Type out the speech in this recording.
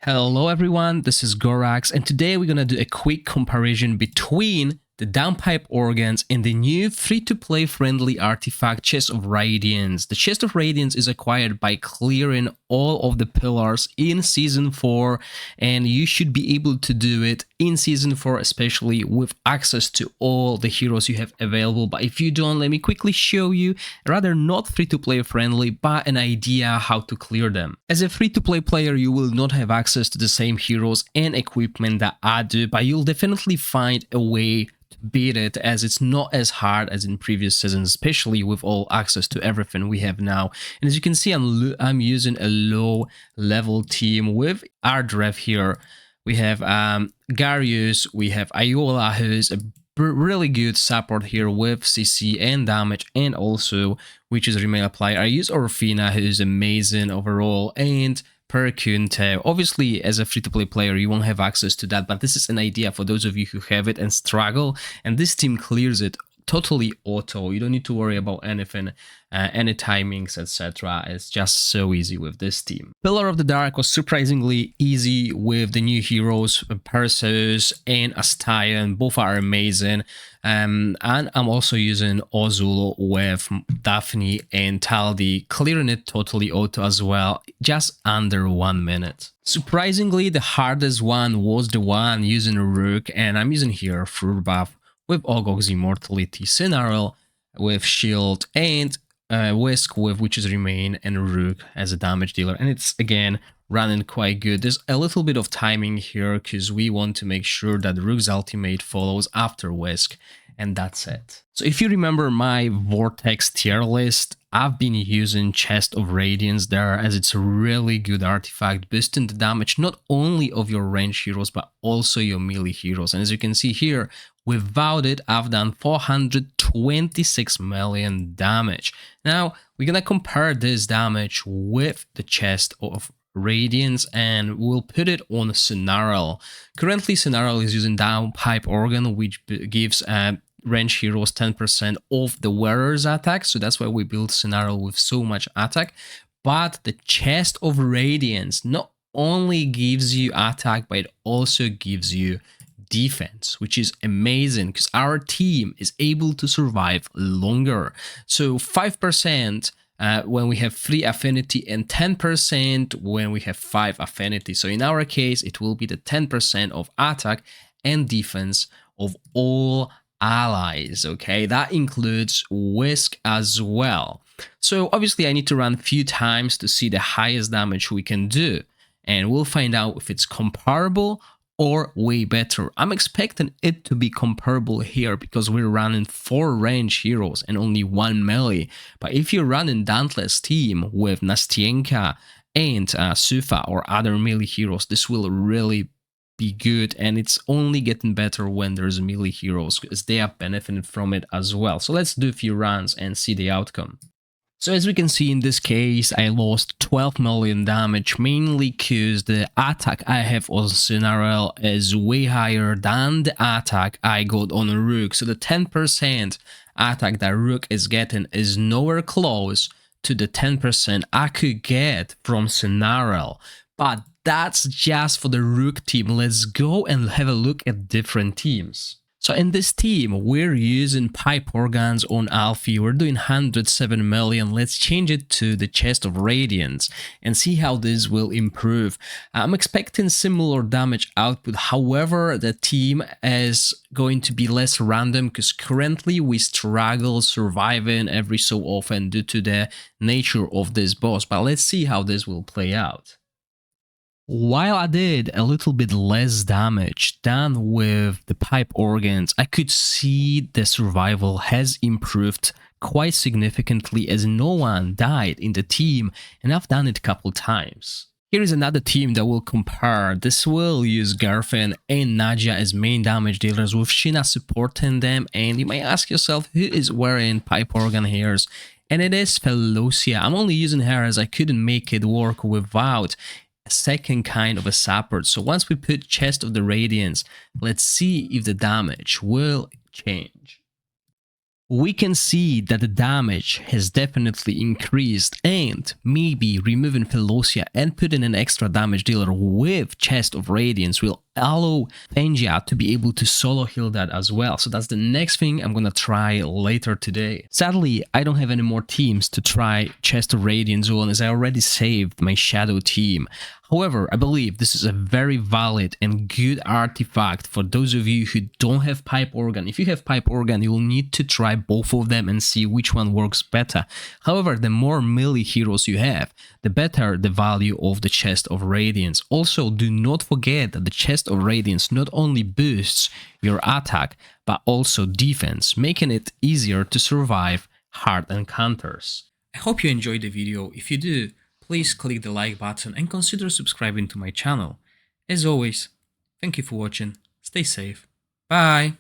Hello everyone, this is Gorax, and today we're gonna do a quick comparison between the downpipe organs and the new free-to-play friendly artifact Chest of Radiance. The Chest of Radiance is acquired by clearing all of the pillars in Season 4, and you should be able to do it in Season 4, especially with access to all the heroes you have available. But if you don't, let me quickly show you, rather not free-to-play friendly, but an idea how to clear them. As a free-to-play player, you will not have access to the same heroes and equipment that I do, but you'll definitely find a way to beat it, as it's not as hard as in previous seasons, especially with all access to everything we have now. And as you can see, I'm using a low level team with our draft here. We have Garius, we have Iola, who is a really good support here with CC and damage, and also Witch's Remain Apply. I use Orfina, who is amazing overall, and Perkunte. Obviously, as a free-to-play player, you won't have access to that, but this is an idea for those of you who have it and struggle, and this team clears it totally auto. You don't need to worry about anything, any timings, etc. It's just so easy with this team. Pillar of the Dark was surprisingly easy with the new heroes, Perseus and Astaion. Both are amazing. And I'm also using Ozul with Daphne and Taldi, clearing it totally auto as well, just under 1 minute. Surprisingly, the hardest one was the one using Rook, and I'm using here Fruit Buff with Ogog's Immortality, Cinarel with Shield, and Whisk with Witch's Remain and Rook as a damage dealer. And it's, again, running quite good. There's a little bit of timing here because we want to make sure that Rook's ultimate follows after Whisk, and that's it. So if you remember my Vortex tier list, I've been using Chest of Radiance there, as it's a really good artifact, boosting the damage not only of your range heroes but also your melee heroes. And as you can see here, without it, I've done 426 million damage. Now, we're gonna compare this damage with the Chest of Radiance, and we'll put it on Cinarel. Currently, Cinarel is using Downpipe Organ, which gives range heroes 10% of the wearer's attack, so that's why we built Cinarel with so much attack. But the Chest of Radiance not only gives you attack, but it also gives you defense, which is amazing because our team is able to survive longer. So 5% when we have 3 affinity and 10% when we have 5 affinity. So in our case, it will be the 10% of attack and defense of all allies. Okay, that includes Whisk as well. So obviously I need to run a few times to see the highest damage we can do, and we'll find out if it's comparable or way better. I'm expecting it to be comparable here because we're running 4 range heroes and only 1 melee. But if you're running Dauntless team with Nastienka and Sufa or other melee heroes, this will really be good, and it's only getting better when there's melee heroes because they are benefiting from it as well. So let's do a few runs and see the outcome. So as we can see in this case, I lost 12 million damage, mainly because the attack I have on Cinarel is way higher than the attack I got on Rook. So the 10% attack that Rook is getting is nowhere close to the 10% I could get from Cinarel. But that's just for the Rook team. Let's go and have a look at different teams. So in this team, we're using pipe organs on Alfie. We're doing 107 million. Let's change it to the Chest of Radiance and see how this will improve. I'm expecting similar damage output. However, the team is going to be less random because currently we struggle surviving every so often due to the nature of this boss. But let's see how this will play out. While I did a little bit less damage than with the pipe organs, I could see the survival has improved quite significantly as no one died in the team, and I've done it a couple times. Here is another team that will compare. This will use Garfen and Nadia as main damage dealers with Sheena supporting them, and you may ask yourself who is wearing pipe organ hairs. And it is Felocia. I'm only using her as I couldn't make it work without a second kind of a support. So once we put Chest of the Radiance, let's see if the damage will change. we can see that the damage has definitely increased, and maybe removing Philosia and putting an extra damage dealer with Chest of Radiance will allow Pengia to be able to solo heal that as well. So that's the next thing I'm gonna try later today. Sadly, I don't have any more teams to try Chest of Radiance on, as I already saved my Shadow team. However, I believe this is a very valid and good artifact for those of you who don't have Pipe Organ. If you have Pipe Organ, you will need to try both of them and see which one works better. However, the more melee heroes you have, the better the value of the Chest of Radiance. Also, do not forget that the Chest of Radiance not only boosts your attack, but also defense, making it easier to survive hard encounters. I hope you enjoyed the video. If you do, please click the like button and consider subscribing to my channel. As always, thank you for watching, stay safe, bye!